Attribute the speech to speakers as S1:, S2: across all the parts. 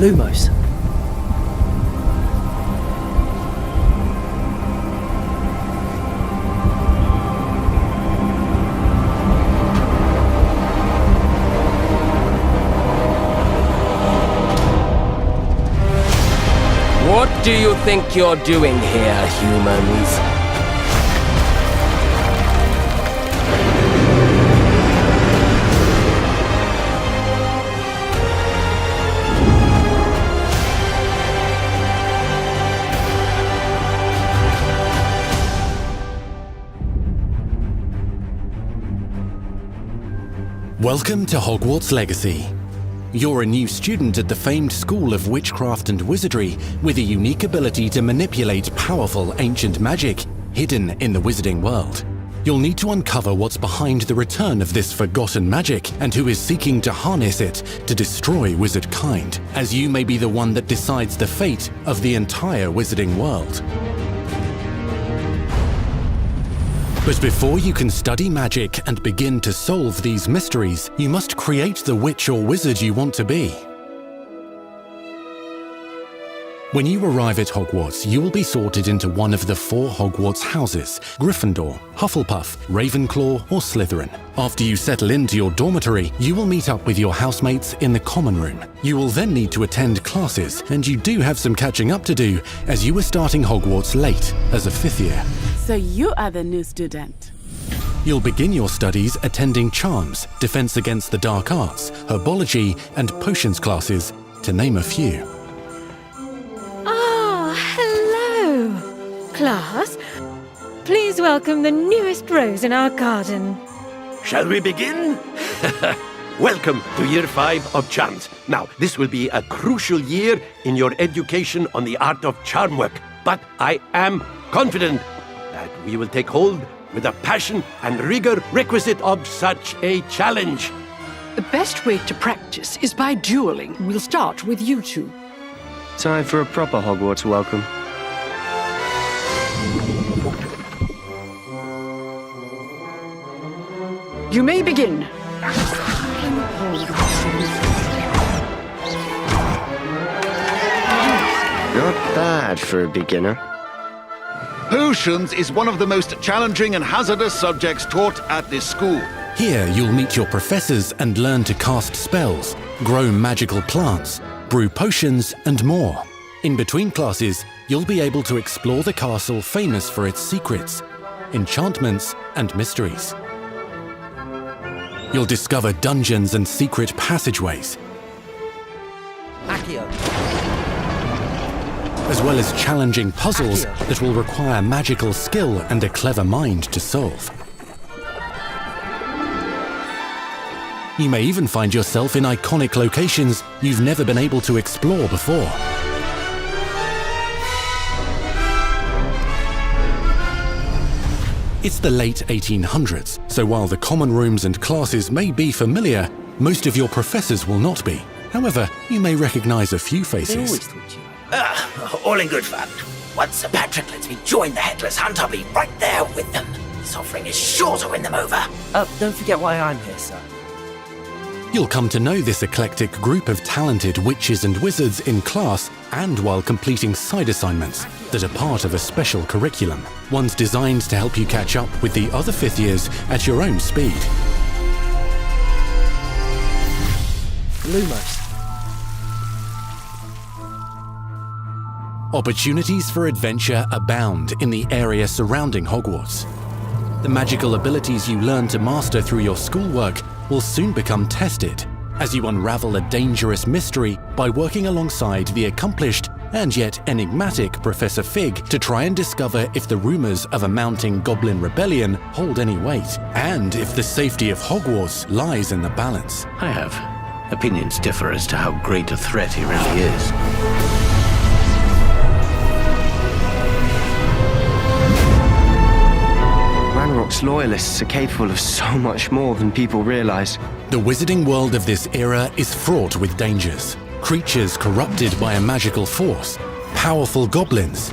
S1: Lumos.
S2: What do you think you're doing here, humans?
S3: Welcome to Hogwarts Legacy. You're a new student at the famed School of Witchcraft and Wizardry with a unique ability to manipulate powerful ancient magic hidden in the wizarding world. You'll need to uncover what's behind the return of this forgotten magic and who is seeking to harness it to destroy wizard kind, as you may be the one that decides the fate of the entire wizarding world. But before you can study magic and begin to solve these mysteries, you must create the witch or wizard you want to be. When you arrive at Hogwarts, you will be sorted into one of the 4 Hogwarts houses: Gryffindor, Hufflepuff, Ravenclaw, or Slytherin. After you settle into your dormitory, you will meet up with your housemates in the common room. You will then need to attend classes, and you do have some catching up to do, as you are starting Hogwarts late as a 5th year.
S4: So you are the new student.
S3: You'll begin your studies attending Charms, Defense Against the Dark Arts, Herbology, and Potions classes, to name a few.
S5: Ah, hello, class. Please welcome the newest rose in our garden.
S6: Shall we begin? Welcome to Year 5 of Charms. Now, this will be a crucial year in your education on the art of charm work, but I am confident that we will take hold with the passion and rigor requisite of such a challenge.
S7: The best way to practice is by dueling. We'll start with you two.
S8: Time for a proper Hogwarts welcome.
S7: You may begin.
S8: Not bad for a beginner.
S9: Potions is one of the most challenging and hazardous subjects taught at this school.
S3: Here you'll meet your professors and learn to cast spells, grow magical plants, brew potions, and more. In between classes, you'll be able to explore the castle famous for its secrets, enchantments, and mysteries. You'll discover dungeons and secret passageways, as well as challenging puzzles that will require magical skill and a clever mind to solve. You may even find yourself in iconic locations you've never been able to explore before. It's the late 1800s, so while the common rooms and classes may be familiar, most of your professors will not be. However, you may recognize a few faces.
S10: All in good fun. Once Sir Patrick lets me join the Headless Hunt, I'll be right there with them. This offering is sure to win them over.
S2: Don't forget why I'm here, sir.
S3: You'll come to know this eclectic group of talented witches and wizards in class and while completing side assignments that are part of a special curriculum, ones designed to help you catch up with the other 5th years at your own speed.
S1: Lumos.
S3: Opportunities for adventure abound in the area surrounding Hogwarts. The magical abilities you learn to master through your schoolwork will soon become tested as you unravel a dangerous mystery by working alongside the accomplished and yet enigmatic Professor Fig to try and discover if the rumors of a mounting goblin rebellion hold any weight, and if the safety of Hogwarts lies in the balance.
S1: I have. Opinions differ as to how great a threat he really is.
S8: Ranrock's loyalists are capable of so much more than people realize.
S3: The wizarding world of this era is fraught with dangers. Creatures corrupted by a magical force, powerful goblins,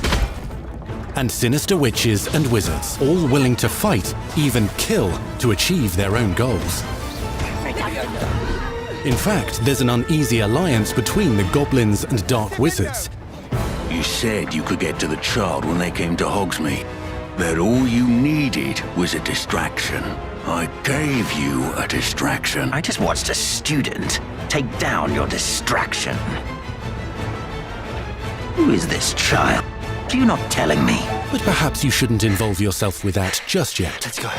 S3: and sinister witches and wizards, all willing to fight, even kill, to achieve their own goals. In fact, there's an uneasy alliance between the goblins and dark wizards.
S11: You said you could get to the child when they came to Hogsmeade. That all you needed was a distraction. I gave you a distraction.
S10: I just watched a student take down your distraction. Who is this child? Are you not telling me?
S3: But perhaps you shouldn't involve yourself with that just yet.
S8: Let's go.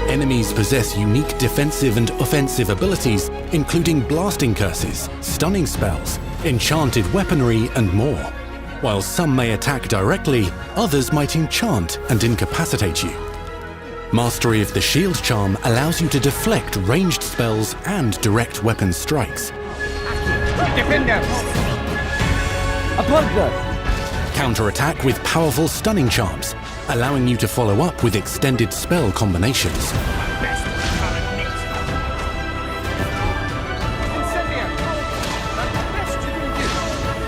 S3: Enemies possess unique defensive and offensive abilities, including blasting curses, stunning spells, enchanted weaponry, and more. While some may attack directly, others might enchant and incapacitate you. Mastery of the shield charm allows you to deflect ranged spells and direct weapon strikes.
S2: Defender! A burglar!
S3: Counterattack with powerful stunning charms, allowing you to follow up with extended spell combinations.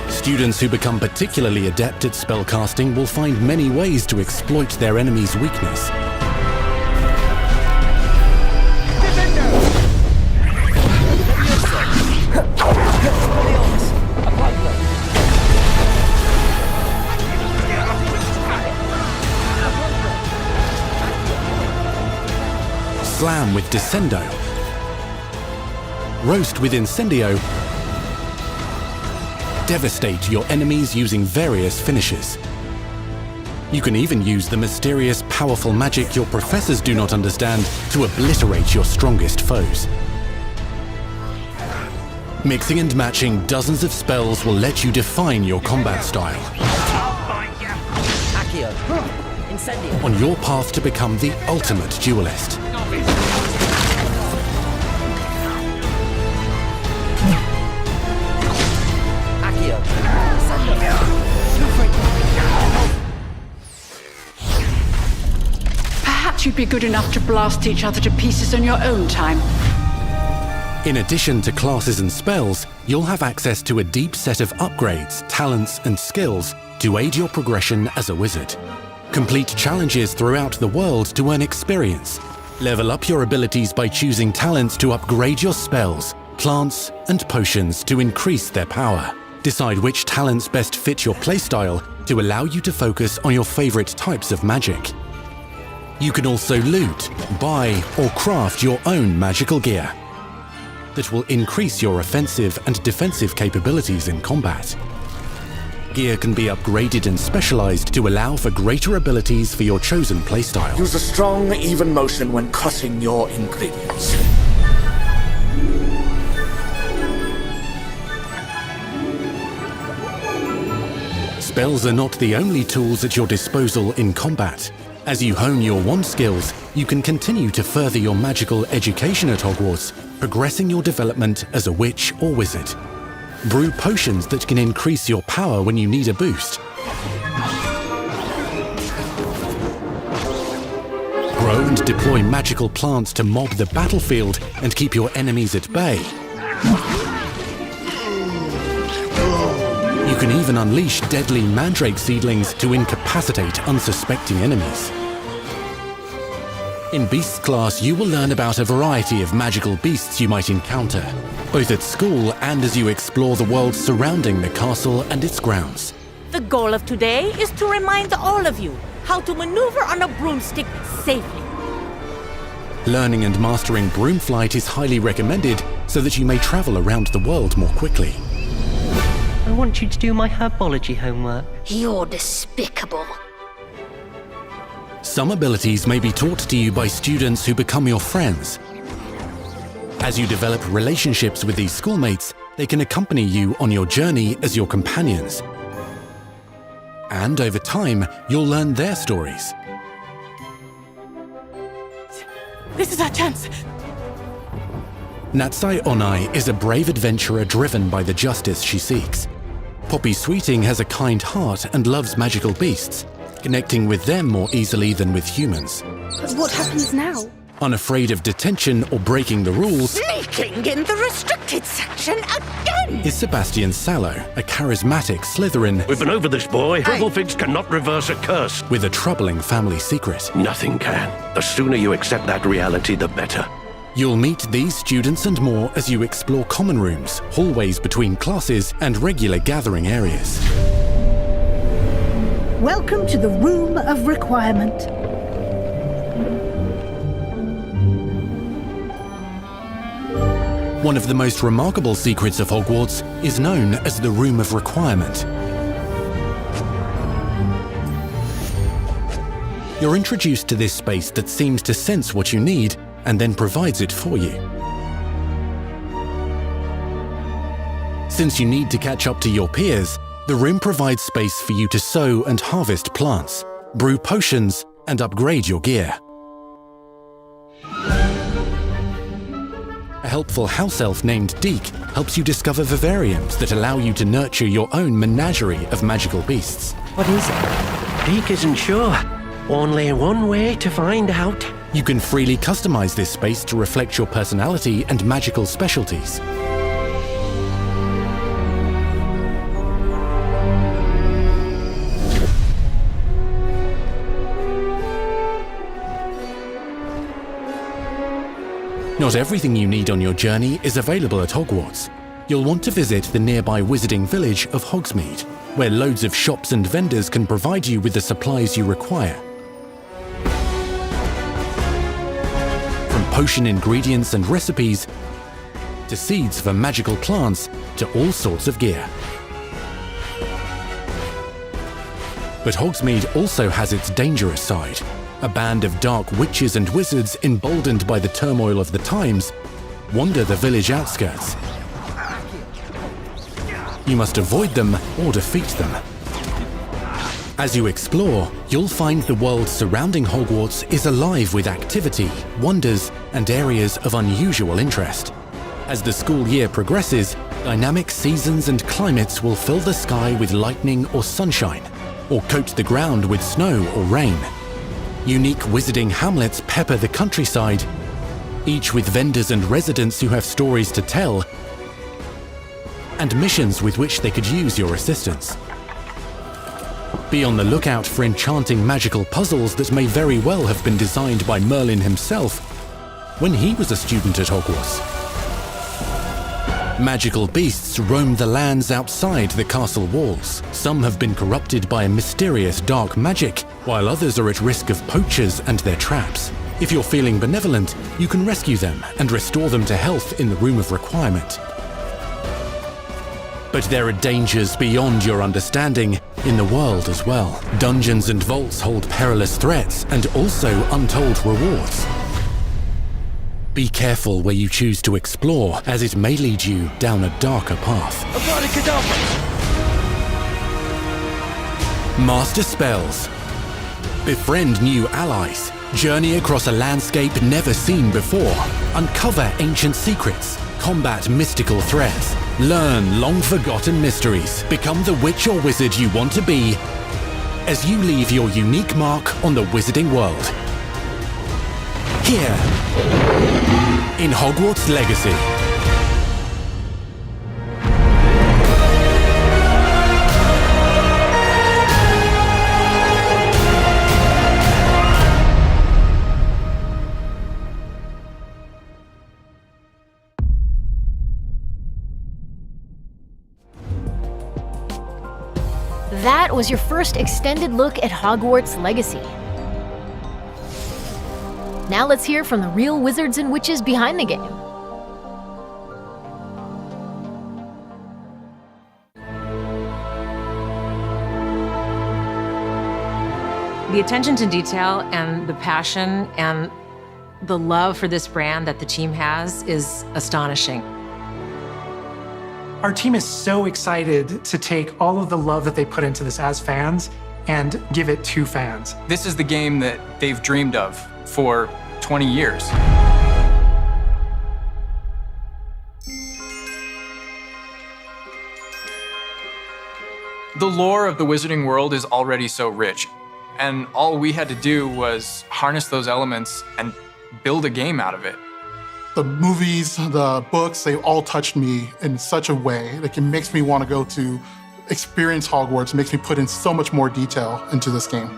S3: Students who become particularly adept at spellcasting will find many ways to exploit their enemy's weakness. Slam with Descendo, Roast with Incendio, devastate your enemies using various finishes. You can even use the mysterious, powerful magic your professors do not understand to obliterate your strongest foes. Mixing and matching dozens of spells will let you define your combat style. On your path to become the ultimate duelist.
S7: Perhaps you'd be good enough to blast each other to pieces on your own time.
S3: In addition to classes and spells, you'll have access to a deep set of upgrades, talents, and skills to aid your progression as a wizard. Complete challenges throughout the world to earn experience. Level up your abilities by choosing talents to upgrade your spells, plants, and potions to increase their power. Decide which talents best fit your playstyle to allow you to focus on your favorite types of magic. You can also loot, buy, or craft your own magical gear that will increase your offensive and defensive capabilities in combat. Gear can be upgraded and specialized to allow for greater abilities for your chosen playstyle.
S12: Use a strong, even motion when cutting your ingredients.
S3: Spells are not the only tools at your disposal in combat. As you hone your wand skills, you can continue to further your magical education at Hogwarts, progressing your development as a witch or wizard. Brew potions that can increase your power when you need a boost. Grow and deploy magical plants to mob the battlefield and keep your enemies at bay. You can even unleash deadly mandrake seedlings to incapacitate unsuspecting enemies. In Beasts class, you will learn about a variety of magical beasts you might encounter, both at school and as you explore the world surrounding the castle and its grounds.
S13: The goal of today is to remind all of you how to maneuver on a broomstick safely.
S3: Learning and mastering broom flight is highly recommended so that you may travel around the world more quickly.
S14: I want you to do my herbology homework.
S15: You're despicable.
S3: Some abilities may be taught to you by students who become your friends. As you develop relationships with these schoolmates, they can accompany you on your journey as your companions. And over time, you'll learn their stories.
S4: This is our chance.
S3: Natsai Onai is a brave adventurer driven by the justice she seeks. Poppy Sweeting has a kind heart and loves magical beasts, connecting with them more easily than with humans.
S15: But what happens now?
S3: Unafraid of detention or breaking the rules,
S13: Sneaking in the restricted section again!
S3: is Sebastian Sallow, a charismatic Slytherin.
S6: We've been over this, boy. Dribblefigs cannot reverse a curse.
S3: With a troubling family secret.
S6: Nothing can. The sooner you accept that reality, the better.
S3: You'll meet these students and more as you explore common rooms, hallways between classes, and regular gathering areas.
S16: Welcome to the Room of Requirement.
S3: One of the most remarkable secrets of Hogwarts is known as the Room of Requirement. You're introduced to this space that seems to sense what you need and then provides it for you. Since you need to catch up to your peers, the room provides space for you to sow and harvest plants, brew potions, and upgrade your gear. A helpful house elf named Deke helps you discover vivariums that allow you to nurture your own menagerie of magical beasts.
S14: What is it?
S6: Deke isn't sure. Only one way to find out.
S3: You can freely customize this space to reflect your personality and magical specialties. Not everything you need on your journey is available at Hogwarts. You'll want to visit the nearby wizarding village of Hogsmeade, where loads of shops and vendors can provide you with the supplies you require. From potion ingredients and recipes, to seeds for magical plants, to all sorts of gear. But Hogsmeade also has its dangerous side. A band of dark witches and wizards, emboldened by the turmoil of the times, wander the village outskirts. You must avoid them or defeat them. As you explore, you'll find the world surrounding Hogwarts is alive with activity, wonders, and areas of unusual interest. As the school year progresses, dynamic seasons and climates will fill the sky with lightning or sunshine, or coat the ground with snow or rain. Unique wizarding hamlets pepper the countryside, each with vendors and residents who have stories to tell, and missions with which they could use your assistance. Be on the lookout for enchanting magical puzzles that may very well have been designed by Merlin himself when he was a student at Hogwarts. Magical beasts roam the lands outside the castle walls. Some have been corrupted by a mysterious dark magic, while others are at risk of poachers and their traps. If you're feeling benevolent, you can rescue them and restore them to health in the Room of Requirement. But there are dangers beyond your understanding in the world as well. Dungeons and vaults hold perilous threats and also untold rewards. Be careful where you choose to explore, as it may lead you down a darker path. Master spells. Befriend new allies. Journey across a landscape never seen before. Uncover ancient secrets. Combat mystical threats. Learn long-forgotten mysteries. Become the witch or wizard you want to be as you leave your unique mark on the wizarding world. Here, in Hogwarts Legacy.
S17: That was your first extended look at Hogwarts Legacy. Now let's hear from the real wizards and witches behind the game.
S18: The attention to detail and the passion and the love for this brand that the team has is astonishing.
S19: Our team is so excited to take all of the love that they put into this as fans and give it to fans.
S20: This is the game that they've dreamed of for 20 years. The lore of the Wizarding World is already so rich, and all we had to do was harness those elements and build a game out of it.
S21: The movies, the books, they all touched me in such a way. Like, it makes me want to go to experience Hogwarts, it makes me put in so much more detail into this game.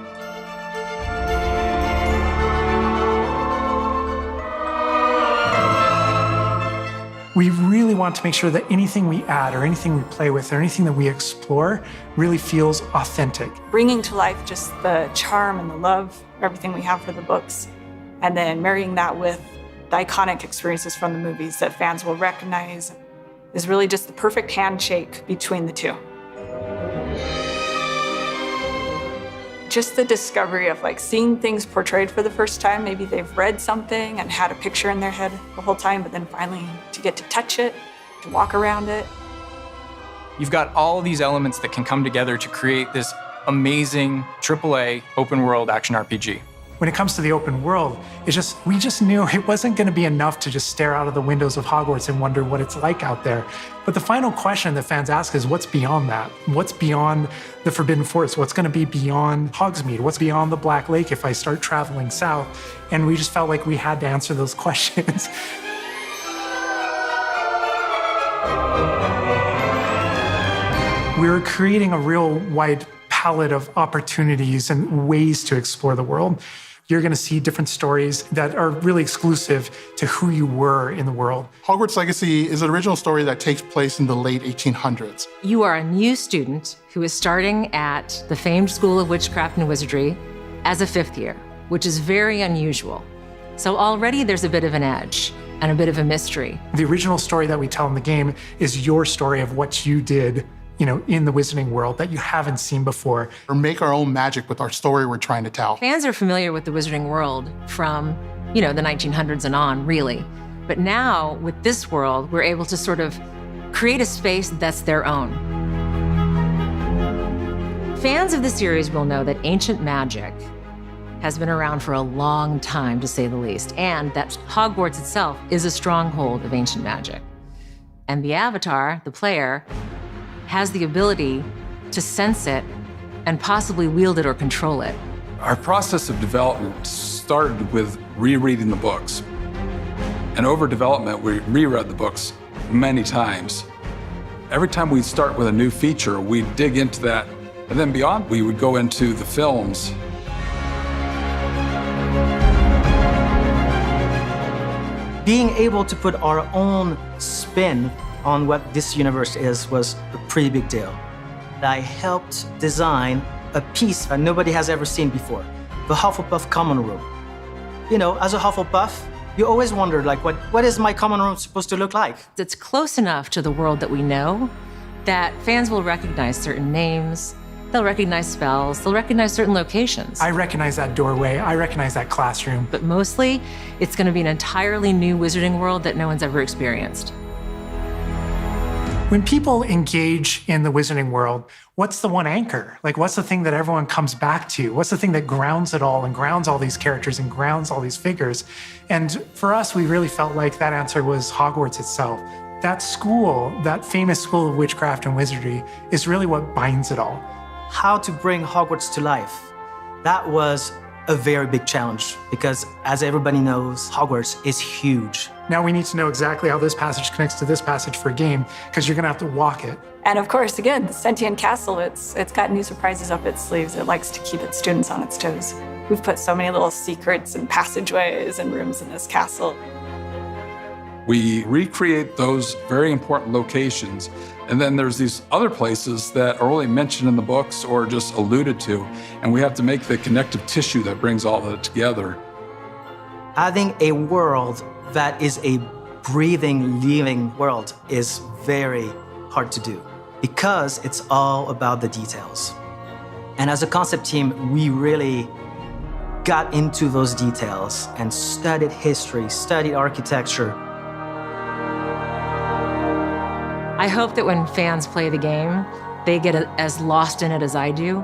S19: We really want to make sure that anything we add or anything we play with or anything that we explore really feels authentic.
S22: Bringing to life just the charm and the love, everything we have for the books, and then marrying that with the iconic experiences from the movies that fans will recognize is really just the perfect handshake between the two. Just the discovery of like seeing things portrayed for the first time. Maybe they've read something and had a picture in their head the whole time, but then finally to get to touch it, to walk around it.
S20: You've got all of these elements that can come together to create this amazing AAA open world action RPG.
S19: When it comes to the open world, we just knew it wasn't going to be enough to just stare out of the windows of Hogwarts and wonder what it's like out there. But the final question that fans ask is, what's beyond that? What's beyond the Forbidden Forest? What's going to be beyond Hogsmeade? What's beyond the Black Lake if I start traveling south? And we just felt like we had to answer those questions. We were creating a real wide palette of opportunities and ways to explore the world. You're going to see different stories that are really exclusive to who you were in the world.
S21: Hogwarts Legacy is an original story that takes place in the late 1800s.
S18: You are a new student who is starting at the famed School of Witchcraft and Wizardry as a 5th year, which is very unusual. So already there's a bit of an edge and a bit of a mystery.
S19: The original story that we tell in the game is your story of what you did, in the Wizarding World that you haven't seen before.
S21: Or make our own magic with our story we're trying to tell.
S18: Fans are familiar with the Wizarding World from, the 1900s and on, really. But now, with this world, we're able to sort of create a space that's their own. Fans of the series will know that ancient magic has been around for a long time, to say the least, and that Hogwarts itself is a stronghold of ancient magic. And the Avatar, the player, has the ability to sense it and possibly wield it or control it.
S23: Our process of development started with rereading the books. And over development, we reread the books many times. Every time we'd start with a new feature, we'd dig into that. And then beyond, we would go into the films.
S24: Being able to put our own spin on what this universe is was a pretty big deal. I helped design a piece that nobody has ever seen before, the Hufflepuff common room. As a Hufflepuff, you always wondered, what is my common room supposed to look like?
S18: It's close enough to the world that we know that fans will recognize certain names, they'll recognize spells, they'll recognize certain locations.
S19: I recognize that doorway, I recognize that classroom.
S18: But mostly, it's going to be an entirely new Wizarding World that no one's ever experienced.
S19: When people engage in the Wizarding World, what's the one anchor? What's the thing that everyone comes back to? What's the thing that grounds it all and grounds all these characters and grounds all these figures? And for us, we really felt like that answer was Hogwarts itself. That school, that famous School of Witchcraft and Wizardry, is really what binds it all.
S24: How to bring Hogwarts to life. That was a very big challenge because, as everybody knows, Hogwarts is huge.
S19: Now we need to know exactly how this passage connects to this passage for a game, because you're going to have to walk it.
S22: And of course, again, the Sentient Castle, it's got new surprises up its sleeves. It likes to keep its students on its toes. We've put so many little secrets and passageways and rooms in this castle.
S23: We recreate those very important locations. And then there's these other places that are only mentioned in the books or just alluded to. And we have to make the connective tissue that brings all of it together.
S24: Having a world that is a breathing, living world is very hard to do because it's all about the details. And as a concept team, we really got into those details and studied history, studied architecture.
S18: I hope that when fans play the game, they get as lost in it as I do.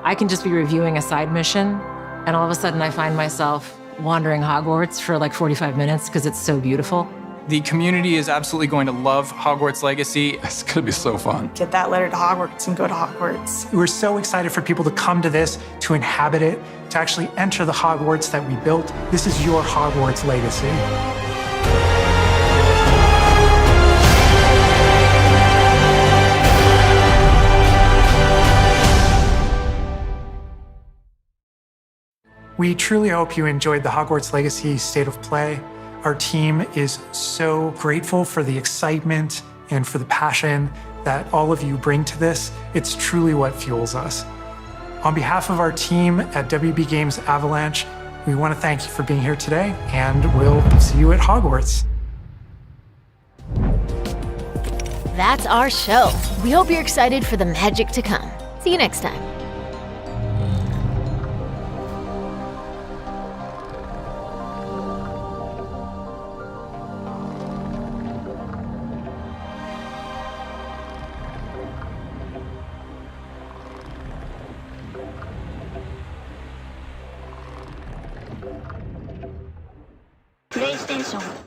S18: I can just be reviewing a side mission, and all of a sudden I find myself wandering Hogwarts for like 45 minutes because it's so beautiful.
S20: The community is absolutely going to love Hogwarts Legacy.
S23: It's going to be so fun.
S22: Get that letter to Hogwarts and go to Hogwarts.
S19: We're so excited for people to come to this, to inhabit it, to actually enter the Hogwarts that we built. This is your Hogwarts legacy. We truly hope you enjoyed the Hogwarts Legacy State of Play. Our team is so grateful for the excitement and for the passion that all of you bring to this. It's truly what fuels us. On behalf of our team at WB Games Avalanche, we want to thank you for being here today, and we'll see you at Hogwarts.
S17: That's our show. We hope you're excited for the magic to come. See you next time.
S15: PlayStation